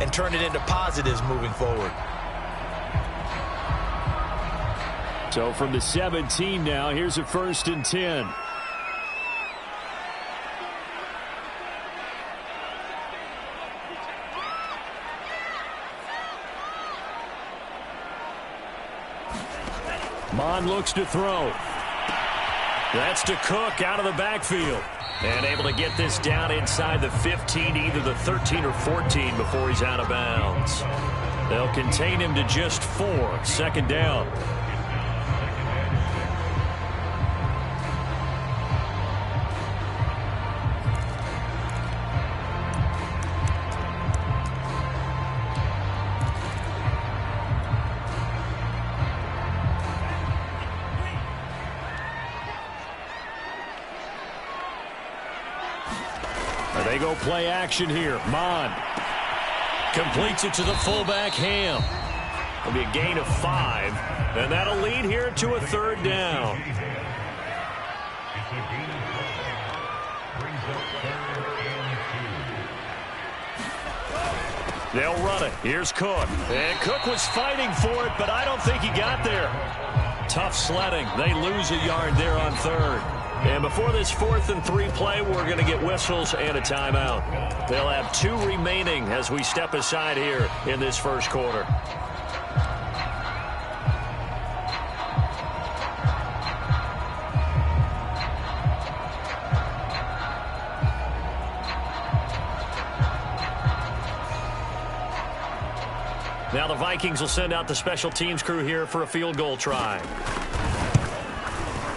and turn it into positives moving forward. So from the 17 now, here's a 1st and 10. Mon looks to throw. That's to Cook out of the backfield. And able to get this down inside the 15, either the 13 or 14 before he's out of bounds. They'll contain him to just 4. 2nd down. They go play action here. Mon completes it to the fullback, Ham. It'll be a gain of 5, and that'll lead here to a 3rd down. They'll run it. Here's Cook. And Cook was fighting for it, but I don't think he got there. Tough sledding. They lose a yard there on 3rd. And before this 4th and 3 play, we're going to get whistles and a timeout. They'll have 2 remaining as we step aside here in this 1st quarter. Now the Vikings will send out the special teams crew here for a field goal try.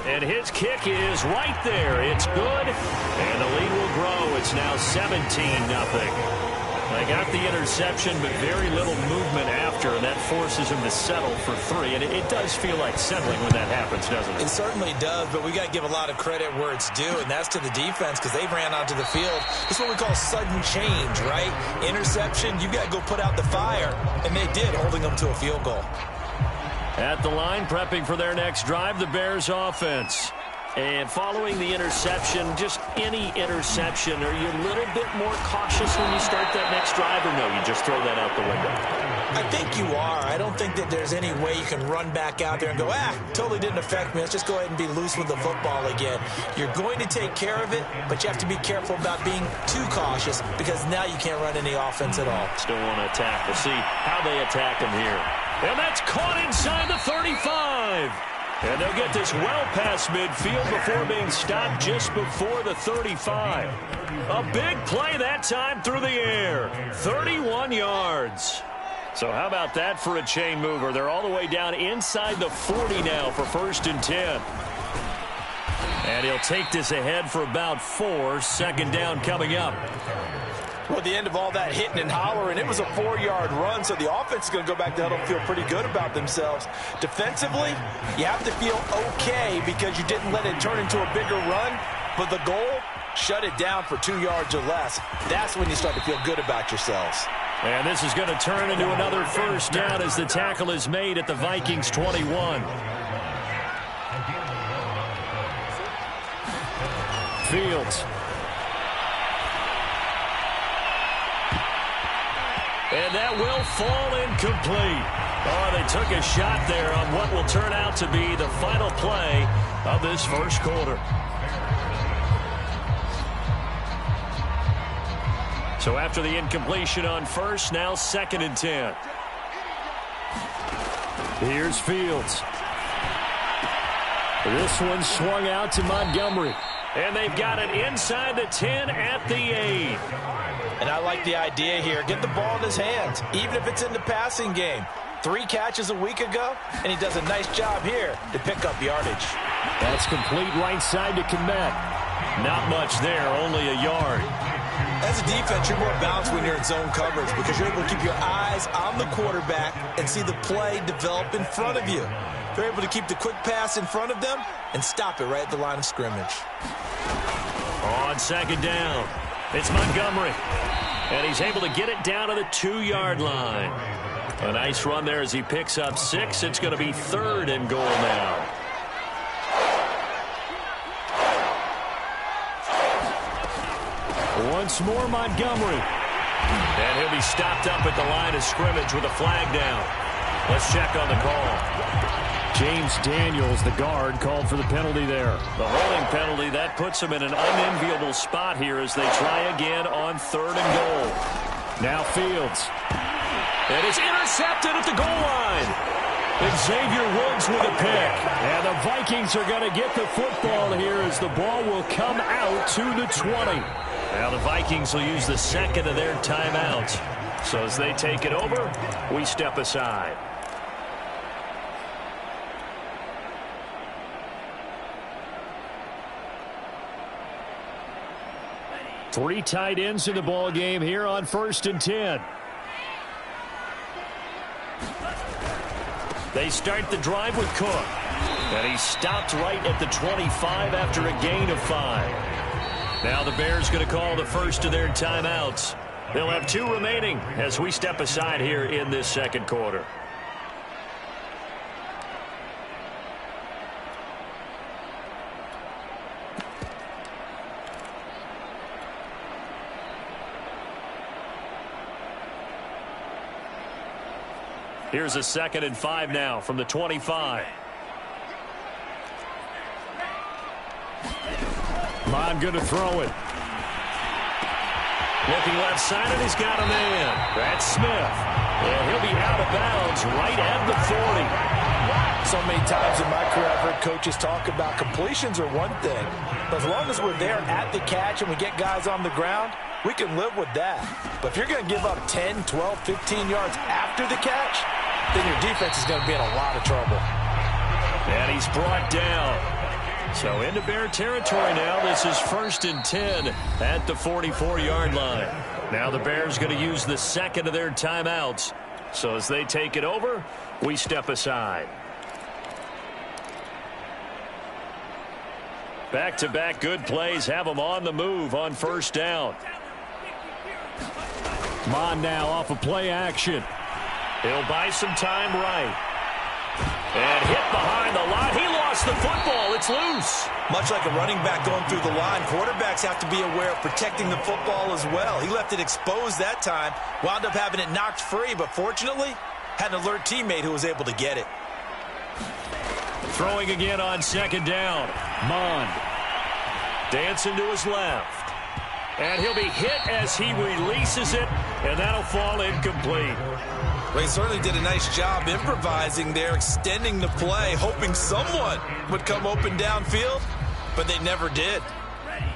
And his kick is right there. It's good, and the lead will grow. It's now 17-0. They got the interception, but very little movement after, and that forces him to settle for 3. And it does feel like settling when that happens, doesn't it? It certainly does, but we got to give a lot of credit where it's due, and that's to the defense because they ran onto the field. It's what we call sudden change, right? Interception, you got to go put out the fire, and they did, holding them to a field goal. At the line, prepping for their next drive, the Bears offense. And following the interception, just any interception, are you a little bit more cautious when you start that next drive, or no, you just throw that out the window? I think you are. I don't think that there's any way you can run back out there and go, totally didn't affect me. Let's just go ahead and be loose with the football again. You're going to take care of it, but you have to be careful about being too cautious because now you can't run any offense at all. Still want to attack. We'll see how they attack him here. And that's caught inside the 35. And they'll get this well past midfield before being stopped just before the 35. A big play that time through the air. 31 yards. So how about that for a chain mover? They're all the way down inside the 40 now for 1st and 10. And he'll take this ahead for about 4. 2nd down coming up. Well, at the end of all that hitting and hollering, it was a 4-yard run, so the offense is going to go back to huddle and feel pretty good about themselves. Defensively, you have to feel okay because you didn't let it turn into a bigger run, but the goal, shut it down for 2 yards or less. That's when you start to feel good about yourselves. And this is going to turn into another 1st down as the tackle is made at the Vikings 21. Fields. And that will fall incomplete. Oh, they took a shot there on what will turn out to be the final play of this 1st quarter. So after the incompletion on 1st, now 2nd and 10. Here's Fields. This one swung out to Montgomery. And they've got it inside the 10 at the 8. And I like the idea here. Get the ball in his hands, even if it's in the passing game. 3 catches a week ago, and he does a nice job here to pick up yardage. That's complete right side to Kmet. Not much there, only a yard. As a defense, you're more balanced when you're in zone coverage because you're able to keep your eyes on the quarterback and see the play develop in front of you. They're able to keep the quick pass in front of them and stop it right at the line of scrimmage. On 2nd down, it's Montgomery. And he's able to get it down to the 2-yard line. A nice run there as he picks up 6. It's going to be 3rd and goal now. Once more, Montgomery. And he'll be stopped up at the line of scrimmage with a flag down. Let's check on the call. James Daniels, the guard, called for the penalty there. The holding penalty, that puts him in an unenviable spot here as they try again on 3rd and goal. Now Fields. And it's intercepted at the goal line. And Xavier Woods with a pick. And the Vikings are going to get the football here as the ball will come out to the 20. Now the Vikings will use the second of their timeouts. So as they take it over, we step aside. Three tight ends in the ball game here on 1st and 10. They start the drive with Cook. And he stopped right at the 25 after a gain of 5. Now the Bears going to call the first of their timeouts. They'll have 2 remaining as we step aside here in this second quarter. Here's a 2nd and 5 now from the 25. Mond going to throw it. Looking left side, and he's got a man. That's Smith. And he'll be out of bounds right at the 40. So many times in my career I've heard coaches talk about completions are one thing. But as long as we're there at the catch and we get guys on the ground, we can live with that. But if you're going to give up 10, 12, 15 yards after the catch, then your defense is going to be in a lot of trouble. And he's brought down. So into Bear territory now. This is 1st and 10 at the 44-yard line. Now the Bears going to use the second of their timeouts. So as they take it over, we step aside. Back-to-back good plays have them on the move on 1st down. Mond now off of play action. He'll buy some time right. And hit behind the line. He lost the football. It's loose. Much like a running back going through the line, quarterbacks have to be aware of protecting the football as well. He left it exposed that time, wound up having it knocked free, but fortunately, had an alert teammate who was able to get it. Throwing again on 2nd down. Mond. Dancing to his left. And he'll be hit as he releases it, and that'll fall incomplete. Well, he certainly did a nice job improvising there, extending the play, hoping someone would come open downfield, but they never did.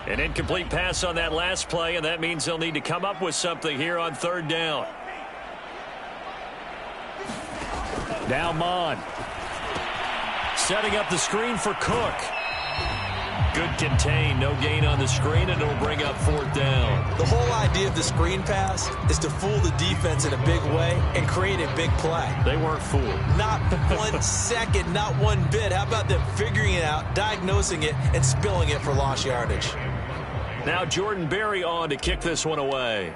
An incomplete pass on that last play, and that means they'll need to come up with something here on 3rd down. Now Mond. Setting up the screen for Cook. Good contain, no gain on the screen, and it'll bring up 4th down. The whole idea of the screen pass is to fool the defense in a big way and create a big play. They weren't fooled. Not 1 second, not one bit. How about them figuring it out, diagnosing it, and spilling it for lost yardage? Now Jordan Berry on to kick this one away.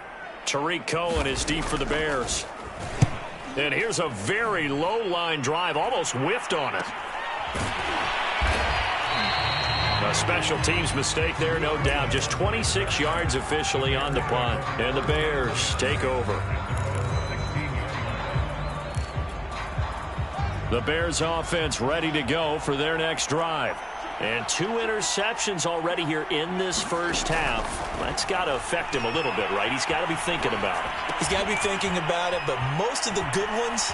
Tariq Cohen is deep for the Bears. And here's a very low line drive, almost whiffed on it. A special teams mistake there, no doubt. Just 26 yards officially on the punt. And the Bears take over. The Bears offense ready to go for their next drive. And 2 interceptions already here in this first half. That's got to affect him a little bit, right? He's got to be thinking about it. He's got to be thinking about it, but most of the good ones,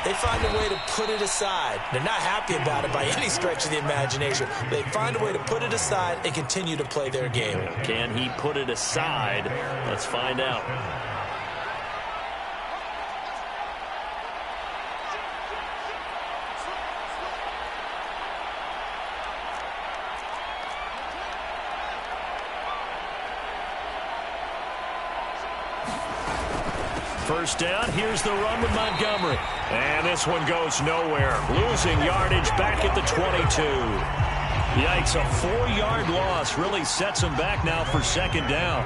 they find a way to put it aside. They're not happy about it by any stretch of the imagination. They find a way to put it aside and continue to play their game. Can he put it aside? Let's find out. First down, here's the run with Montgomery. And this one goes nowhere. Losing yardage back at the 22. Yikes, a 4-yard loss really sets him back now for 2nd down.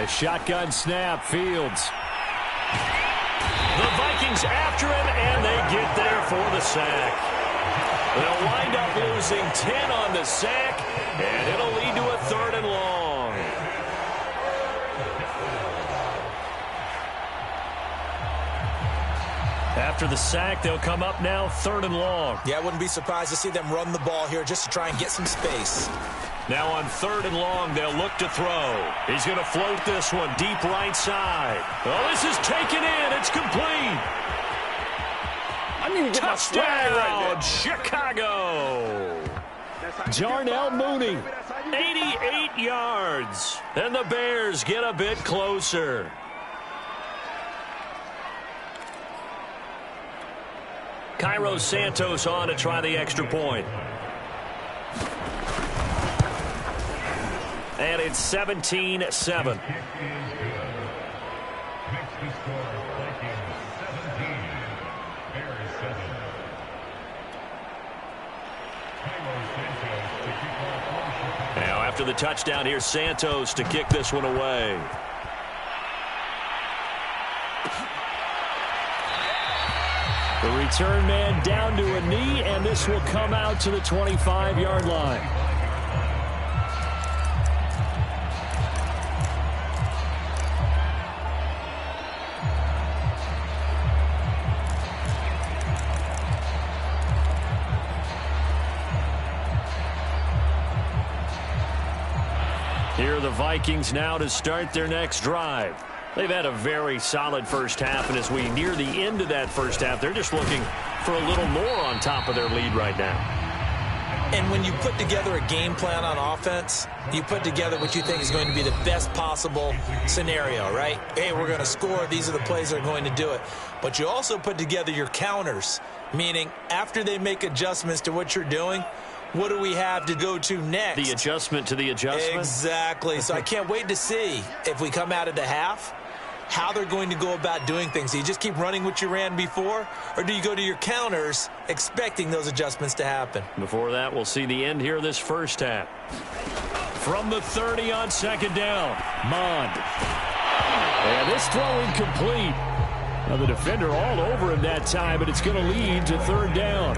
A shotgun snap, Fields. The Vikings after him, and they get there for the sack. They'll wind up losing 10 on the sack, and it'll lead to a 3rd and long. after the sack, they'll come up now 3rd and long. Yeah, I wouldn't be surprised to see them run the ball here just to try and get some space. Now on 3rd and long, they'll look to throw. He's going to float this one deep right side. Oh, this is taken in. It's complete. I need to get my swag right there. Chicago. Darnell Mooney. 88 yards. And the Bears get a bit closer. Cairo Santos on to try the extra point. And it's 17-7. Now after the touchdown, here's Santos to kick this one away. The return man down to a knee, and this will come out to the 25-yard line. Here are the Vikings now to start their next drive. They've had a very solid first half, and as we near the end of that first half, they're just looking for a little more on top of their lead right now. And when you put together a game plan on offense, you put together what you think is going to be the best possible scenario, right? Hey, we're going to score. These are the plays that are going to do it. But you also put together your counters, meaning after they make adjustments to what you're doing, what do we have to go to next? The adjustment to the adjustment? Exactly. So I can't wait to see if we come out of the half, how they're going to go about doing things. Do you just keep running what you ran before, or do you go to your counters expecting those adjustments to happen? Before that, we'll see the end here of this first half. From the 30 on 2nd down, Mond. And this throw incomplete. Now the defender all over him that time, but it's going to lead to 3rd down.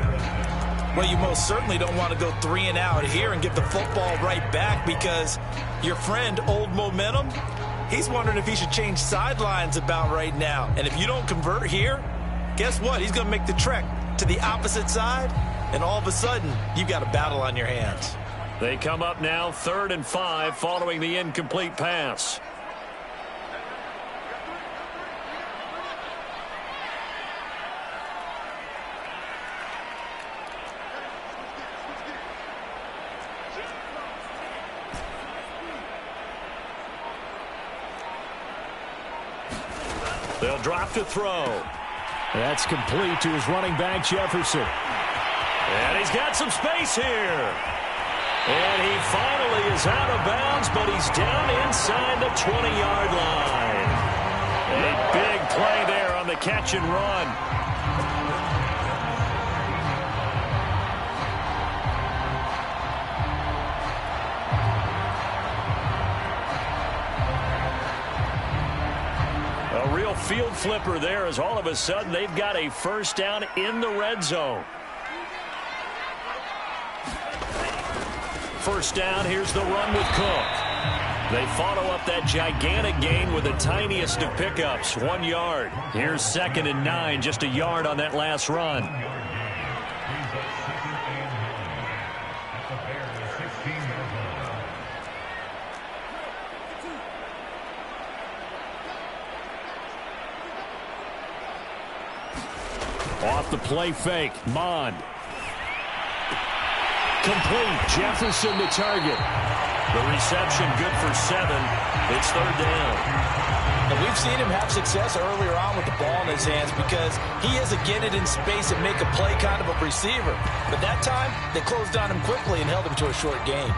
Well, you most certainly don't want to go 3 and out here and get the football right back, because your friend, Old Momentum, he's wondering if he should change sidelines about right now. And if you don't convert here, guess what? He's going to make the trek to the opposite side, and all of a sudden, you've got a battle on your hands. They come up now 3rd and 5 following the incomplete pass. They'll drop to throw. That's complete to his running back, Jefferson. And he's got some space here. And he finally is out of bounds, but he's down inside the 20-yard line. A big play there on the catch and run. A real field flipper there, as all of a sudden they've got a first down in the red zone. First down, here's the run with Cook. They follow up that gigantic gain with the tiniest of pickups, 1 yard. Here's 2nd and 9, just a yard on that last run. Off the play fake, Mond. Complete, Jefferson the target. The reception good for 7. It's 3rd down. And we've seen him have success earlier on with the ball in his hands because he has to get it in space and make a play kind of a receiver. But that time, they closed on him quickly and held him to a short gain.